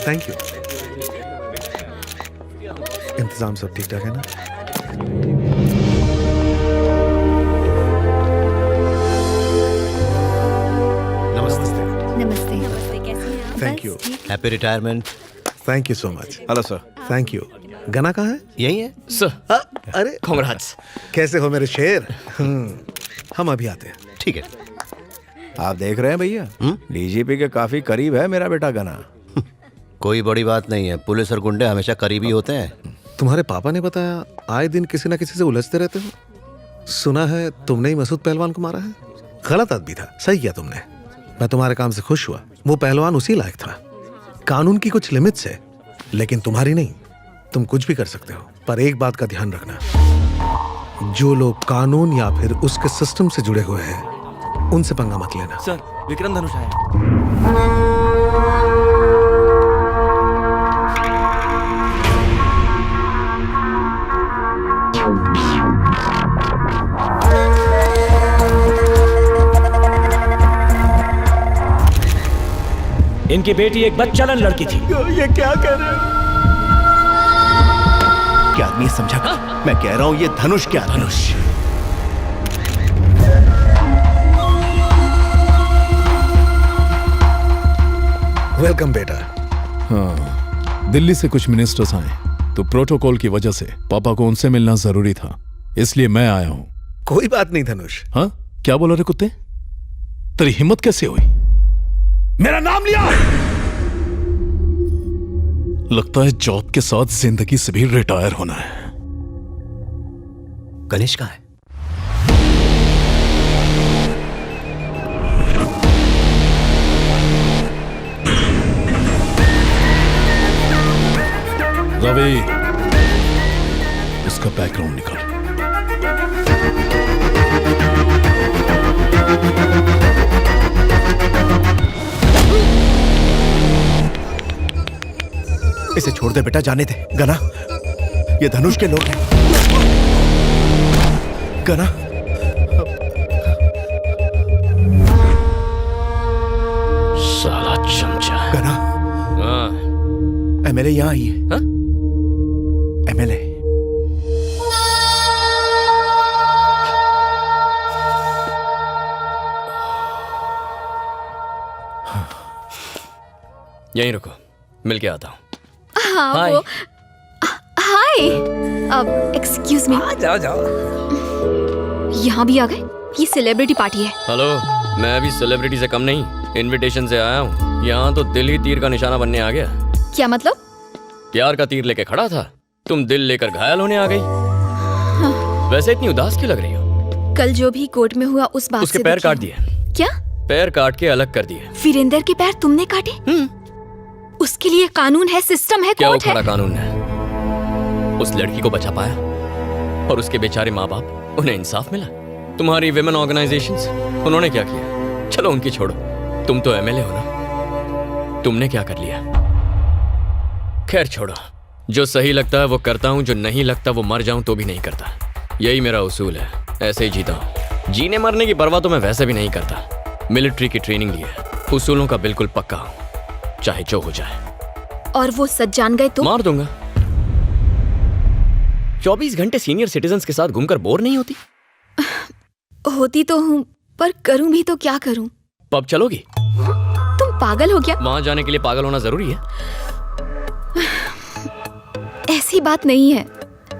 Thank you. इंतजाम सब ठीक ठाक है ना? नमस्ते। नमस्ते। नमस्ते, कैसे हैं आप? Thank you. Happy retirement. Thank you so much. Hello sir. Thank you. गना कहाँ है? यही है सर अरे कांग्रेट्स। कैसे हो मेरे शेर? हम अभी आते हैं। ठीक है। आप देख रहे हैं भैया, डीजीपी के काफी करीब है मेरा बेटा गना। कोई बड़ी बात नहीं है, पुलिस और गुंडे हमेशा करीबी होते हैं। तुम्हारे पापा ने बताया आए दिन किसी ना किसी से उलझते रहते हो। सुना है तुमने ही मसूद पहलवान को मारा है। गलत आदमी था, सही किया तुमने। मैं तुम्हारे काम से खुश हुआ। वो पहलवान उसी लायक था। कानून की कुछ लिमिट्स है, लेकिन तुम्हारी नहीं। तुम कुछ भी कर सकते हो, पर एक बात का ध्यान रखना, जो लोग कानून या फिर उसके सिस्टम से जुड़े हुए हैं उनसे पंगा मत लेना। सर विक्रम धनुष आया। इनकी बेटी एक बदचलन लड़की थी। ये क्या कह रहे हैं? क्या आदमी समझा? मैं कह रहा हूं ये धनुष क्या? धनुष वेलकम बेटा। हाँ, दिल्ली से कुछ मिनिस्टर्स आए तो प्रोटोकॉल की वजह से पापा को उनसे मिलना जरूरी था, इसलिए मैं आया हूं। कोई बात नहीं धनुष। हाँ, क्या बोला रे कुत्ते? तेरी हिम्मत कैसे हुई? मेरा नाम लिया। लगता है जॉब के साथ जिंदगी से भी रिटायर होना है। गणेश कहाँ है? रवि, उसका बैकग्राउंड निकाल। इसे छोड़ दे बेटा, जाने दे। गना, ये धनुष के लोग हैं। गना, साला चमचा। गना, हाँ। एमएलए यहाँ आई है। हाँ? एमएलए। यहीं रुको, मिलके आता हूँ। हाँ हाय। वो हाय। अब एक्सक्यूज मी, जाओ जाओ। यहाँ भी आ गए? ये सेलिब्रिटी पार्टी है। हेलो, मैं भी सेलिब्रिटी से कम नहीं, इनविटेशन से आया हूँ। यहाँ तो दिल ही तीर का निशाना बनने आ गया। क्या मतलब? प्यार का तीर लेके खड़ा था, तुम दिल लेकर घायल होने आ गई। वैसे इतनी उदास क्यों लग रही हो? कल जो भी कोर्ट में हुआ उस बात उसके से पैर दुखी काट हूँ। दिए। क्या? पैर काट के अलग कर दिए। वीरेंद्र के पैर तुमने काटे? उसके लिए कानून है, सिस्टम है, क्या वो कोर्ट है। खरा कानून है? उस लड़की को बचा पाया और उसके बेचारे माँ बाप, उन्हें इंसाफ मिला? तुम्हारी विमेन ऑर्गेनाइजेशंस, उन्होंने क्या किया? चलो उनकी छोड़ो, तुम तो एमएलए हो ना, तुमने क्या कर लिया? खैर छोड़ो, जो सही लगता है वो करता हूँ, जो नहीं लगता वो मर जाऊं तो भी नहीं करता। यही मेरा उसूल है, ऐसे ही जीता हूँ। जीने मरने की परवाह तो मैं वैसे भी नहीं करता। मिलिट्री की ट्रेनिंग ली है, उसूलों का बिल्कुल पक्का हूँ, चाहे जो हो जाए। और वो सच जान गए तो? मार दूंगा। 24 घंटे सीनियर सिटीजन्स के साथ घूमकर बोर नहीं होती? होती तो हूँ, पर करूँ भी तो क्या करूँ? पब चलोगी? तुम पागल हो गया? वहां जाने के लिए पागल होना जरूरी है? ऐसी बात नहीं है।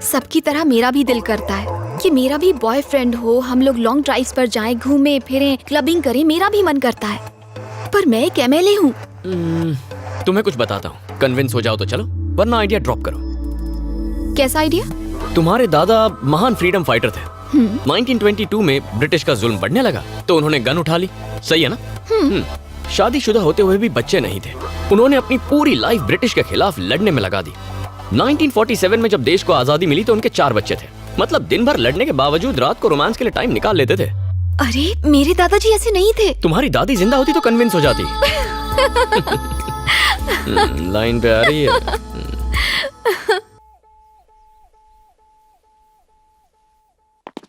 सबकी तरह मेरा भी दिल करता है कि मेरा भी बॉयफ्रेंड हो, हम लोग लॉन्ग ड्राइव्स पर जाएं, घूमें फिरें, क्लबिंग करें, मेरा भी मन करता है। पर मैं एक एमएलए हूँ। तुम्हें कुछ बताता हूँ, कन्विंस हो जाओ तो चलो, वरना आइडिया ड्रॉप करो। कैसा आइडिया? तुम्हारे दादा महान फ्रीडम फाइटर थे। 1922 में ब्रिटिश का जुल्म बढ़ने लगा तो उन्होंने गन उठा ली, सही है ना? शादीशुदा होते हुए भी बच्चे नहीं थे। उन्होंने अपनी पूरी लाइफ ब्रिटिश के खिलाफ लड़ने में लगा दी। 1947 में जब देश को आजादी मिली तो उनके 4 बच्चे थे। मतलब दिन भर लड़ने के बावजूद रात को रोमांस के लिए टाइम निकाल लेते थे। अरे मेरे दादाजी ऐसे नहीं थे। तुम्हारी दादी जिंदा होती तो कन्विंस हो जाती। लाइन पे आ रही है।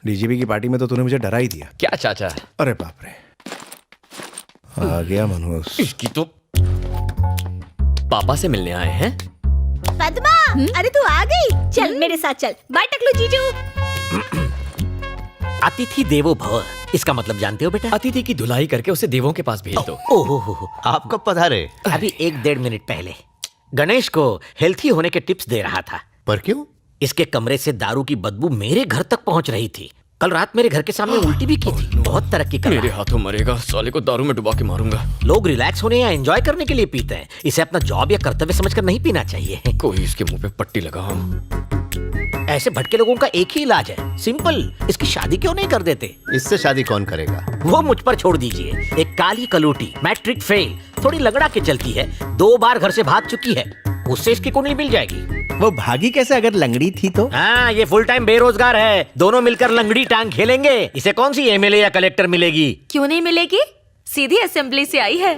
डीजीपी की पार्टी में तो तूने मुझे डरा ही दिया। क्या चाचा? अरे बाप रे, आ गया मनोज। इसकी तो पापा से मिलने आए हैं? पद्मा, अरे तू आ गई। चल मेरे साथ चल। बाय टकलू जीजू। अतिथि देवो भव, इसका मतलब जानते हो बेटा? अतिथि की धुलाई करके उसे देवों के पास भेज दो। ओहो, आप कब पधारे? अभी 1-1.5 मिनट पहले गणेश को हेल्थी होने के टिप्स दे रहा था। पर क्यों? इसके कमरे से दारू की बदबू मेरे घर तक पहुंच रही थी। कल रात मेरे घर के सामने उल्टी भी की थी। बहुत तरक्की कर मेरे रहा है। हाथों मरेगा, साले को दारू में डुबा के मारूंगा। लोग रिलैक्स होने या एंजॉय करने के लिए पीते हैं, इसे अपना जॉब या कर्तव्य समझकर नहीं पीना चाहिए। कोई इसके मुंह पे पट्टी लगाओ। ऐसे भटके लोगों का एक ही इलाज है, सिंपल। इसकी शादी क्यों नहीं कर देते? इससे शादी कौन करेगा? वो मुझ पर छोड़ दीजिए। एक काली कलूटी, मैट्रिक फेल, थोड़ी लगड़ा के चलती है, 2 बार घर से भाग चुकी है, उससे इसकी कुंडली मिल जाएगी। वो भागी कैसे अगर लंगड़ी थी तो? हाँ, ये फुल टाइम बेरोजगार है। दोनों मिलकर लंगड़ी टांग खेलेंगे। इसे कौन सी एमएलए या कलेक्टर मिलेगी? क्यों नहीं मिलेगी? सीधी असेंबली से आई है।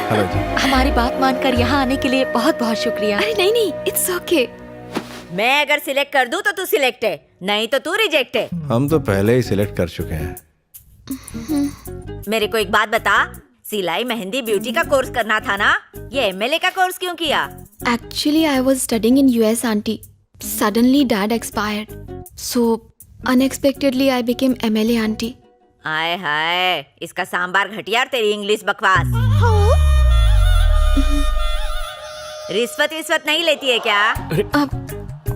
हेलो जी। हमारी बात मानकर यहाँ आने के लिए बहुत बहुत शुक्रिया। अरे नहीं नहीं, इट्स ओके। मैं अगर सिलेक्ट कर दूं तो तू सिलेक्ट है, नहीं तो तू रिजेक्ट है। हम तो पहले ही सिलेक्ट कर चुके हैं। मेरे को एक बात बता, सिलाई मेहंदी ब्यूटी का कोर्स करना था ना, ये एमएलए का कोर्स क्यों किया? Actually, I was studying in US, auntie. Suddenly, dad expired. So, unexpectedly, I became MLA, auntie. हाय हाय, इसका सांबार घटिया और तेरी इंग्लिश बकवास। रिश्वत नहीं लेती है क्या? अब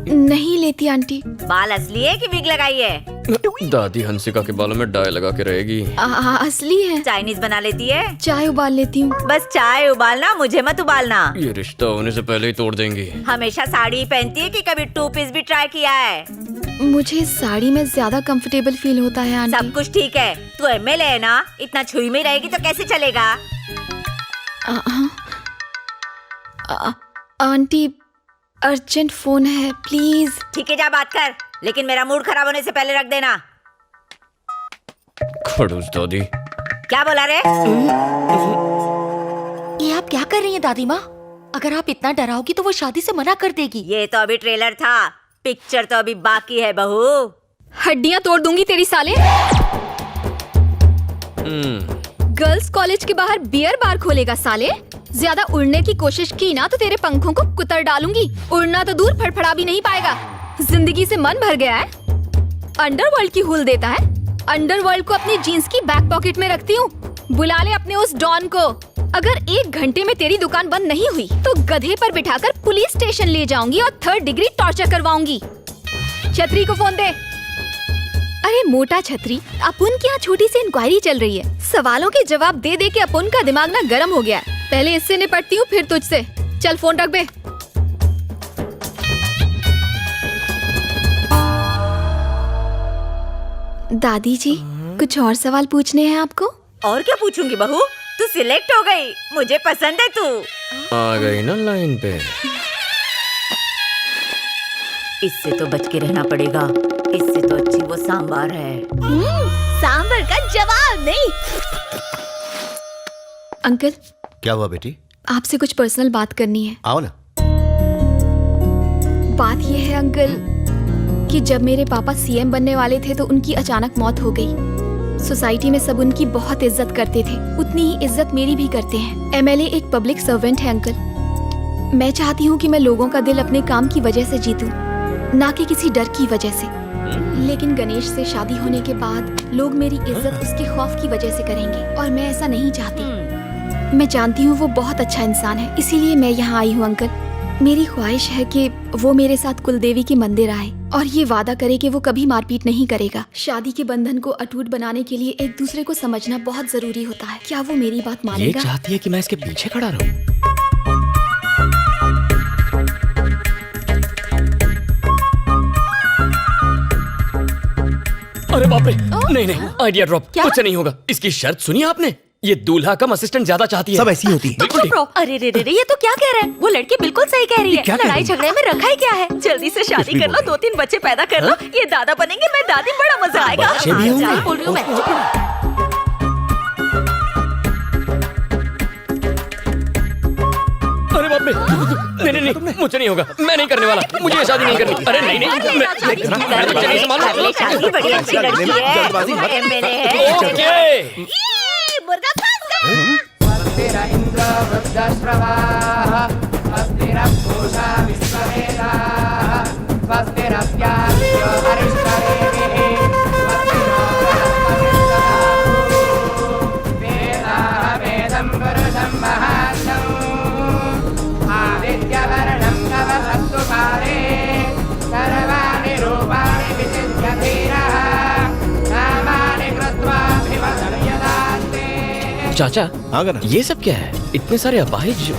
नहीं लेती आंटी। बाल असली है कि विग लगाई है? दादी हंसिका के बालों में डाई लगा के रहेगी। असली है। चाइनीज बना लेती है? चाय उबाल लेती हूँ। बस चाय उबालना, मुझे मत उबालना। ये रिश्ता होने से पहले ही तोड़ देंगी। हमेशा साड़ी पहनती है कि कभी 2 पीस भी ट्राई किया है? मुझे साड़ी में ज्यादा कंफर्टेबल फील होता है आंटी। सब कुछ ठीक है, तू एमएलए है ना, इतना छुई में रहेगी तो कैसे चलेगा? आंटी, अर्जेंट फोन है, प्लीज। ठीक है, जा बात कर, लेकिन मेरा मूड खराब होने से पहले रख देना। खड़ूस दादी। क्या बोला रे? ये आप क्या कर रही हैं दादी माँ? अगर आप इतना डराओगी तो वो शादी से मना कर देगी। ये तो अभी ट्रेलर था, पिक्चर तो अभी बाकी है बहू। हड्डियां तोड़ दूंगी तेरी साले। गर्ल्स कॉलेज के बाहर बियर बार खोलेगा साले। ज्यादा उड़ने की कोशिश की ना तो तेरे पंखों को कुतर डालूंगी। उड़ना तो दूर, फड़फड़ा भी नहीं पाएगा। जिंदगी से मन भर गया है। अंडरवर्ल्ड की हुल देता है। अंडरवर्ल्ड को अपनी जीन्स की बैक पॉकेट में रखती हूँ। बुला ले अपने उस डॉन को। अगर 1 घंटे में तेरी दुकान बंद नहीं हुई तो गधे पर बिठाकर पुलिस स्टेशन ले जाऊंगी और 3rd डिग्री टॉर्चर करवाऊंगी। छतरी को फोन दे। अरे मोटा छतरी, अपुन की यहाँ छोटी सी इंक्वायरी चल रही है। सवालों के जवाब दे दे के अपुन का दिमाग ना गर्म हो गया है। पहले इससे निपटती हूँ, फिर तुझसे। चल फोन रख बे। दादी जी, कुछ और सवाल पूछने हैं आपको? और क्या पूछूंगी बहू, तू सिलेक्ट हो गई, मुझे पसंद है तू। आ गई ना लाइन पे। इससे तो बच के रहना पड़ेगा, इससे तो अच्छी वो सांबार है। सांबर का जवाब नहीं। अंकल, क्या हुआ बेटी? आपसे कुछ पर्सनल बात करनी है। आओ ना। बात यह है अंकल कि जब मेरे पापा सीएम बनने वाले थे तो उनकी अचानक मौत हो गई। सोसाइटी में सब उनकी बहुत इज्जत करते थे, उतनी ही इज्जत मेरी भी करते हैं। एमएलए एक पब्लिक सर्वेंट है अंकल। मैं चाहती हूँ कि मैं लोगों का दिल अपने काम की वजह से जीतूं, ना कि किसी डर की वजह से। लेकिन गणेश से शादी होने के बाद लोग मेरी इज्जत उसके खौफ की वजह से करेंगे और मैं ऐसा नहीं चाहती। मैं जानती हूँ वो बहुत अच्छा इंसान है, इसीलिए मैं यहाँ आई हूँ अंकल। मेरी ख्वाहिश है कि वो मेरे साथ कुलदेवी के मंदिर आए और ये वादा करे कि वो कभी मारपीट नहीं करेगा। शादी के बंधन को अटूट बनाने के लिए एक दूसरे को समझना बहुत जरूरी होता है। क्या वो मेरी बात ये मानेगा? चाहती है कि मैं इसके पीछे खड़ा रहूं। अरे बाप रे, नहीं नहीं, आइडिया ड्रॉप। मुझसे नहीं होगा। इसकी शर्त सुनी आपने? ये दूल्हा कम असिस्टेंट ज्यादा चाहती है। सब ऐसी होती है। बिल्कुल ठीक। अरे रे रे रे, ये तो क्या कह रहा है? वो लड़की बिल्कुल सही कह रही है। लड़ाई झगड़े में रखा ही क्या है? जल्दी से शादी कर लो, 2-3 बच्चे पैदा कर लो। ये दादा बनेंगे, मैं दादी, बड़ा मजा आएगा। बच्चे भी होंगे? सही बोल रही हूँ मैं। अरे बाप रे, नहीं नहीं नहीं, मुझे नहीं होगा। मैं नहीं करने वाला, मुझे ये शादी नहीं करनी। अरे नहीं नहीं, मैं बच्चे नहीं संभालूंगा। शादी बड़ी अच्छी लड़की है, एमएलए है। ओके। मुर्गा फंस गया। चाचा, हाँ कर ये सब क्या है? इतने सारे अपाहिज।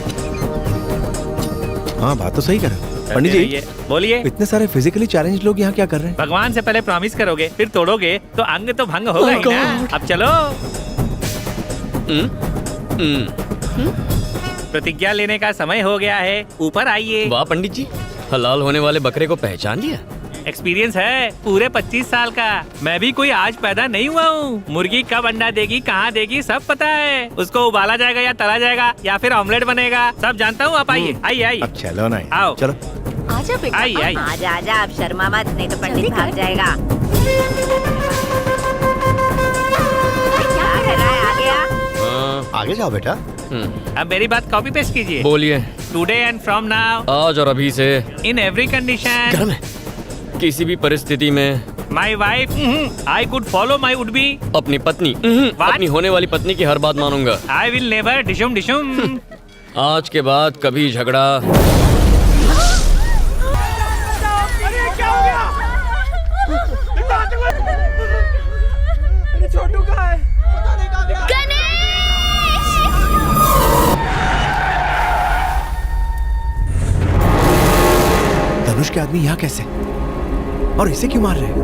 हाँ बात तो सही कर पंडित जी। बोलिए। इतने सारे फिजिकली चैलेंज लोग यहाँ क्या कर रहे हैं? भगवान से पहले प्रॉमिस करोगे फिर तोड़ोगे तो अंग तो भंग होगा ही ना। अब चलो। प्रतिज्ञा लेने का समय हो गया है, ऊपर आइए। वाह पंडित जी, हलाल होने वाले बकरे को पहचान लिया। एक्सपीरियंस है पूरे 25 साल का। मैं भी कोई आज पैदा नहीं हुआ हूँ। मुर्गी कब अंडा देगी, कहाँ देगी, सब पता है। उसको उबाला जाएगा या तला जाएगा या फिर ऑमलेट बनेगा, सब जानता हूँ। आप आइए आइए आइए। अब चलो ना, आओ। चलो आजा बेटा। आइए आइए। आजा आजा, अब शर्मा मत, नहीं तो पंडित भाग जाएगा। क्या कर रहा है? आ गया। आगे जाओ बेटा। अब मेरी बात कॉपी पेस्ट कीजिए। बोलिए। टुडे एंड फ्रॉम नाउ, आज और अभी से, इन एवरी कंडीशन, गर्म है, किसी भी परिस्थिति में my wife I could follow my would be, अपनी पत्नी अपनी होने वाली पत्नी की हर बात मानूंगा। आई विल नेवर डिशुम डिशुम। आज के बाद कभी झगड़ा। धनुष के आदमी यहाँ कैसे, और इसे क्यों मार रहे हैं?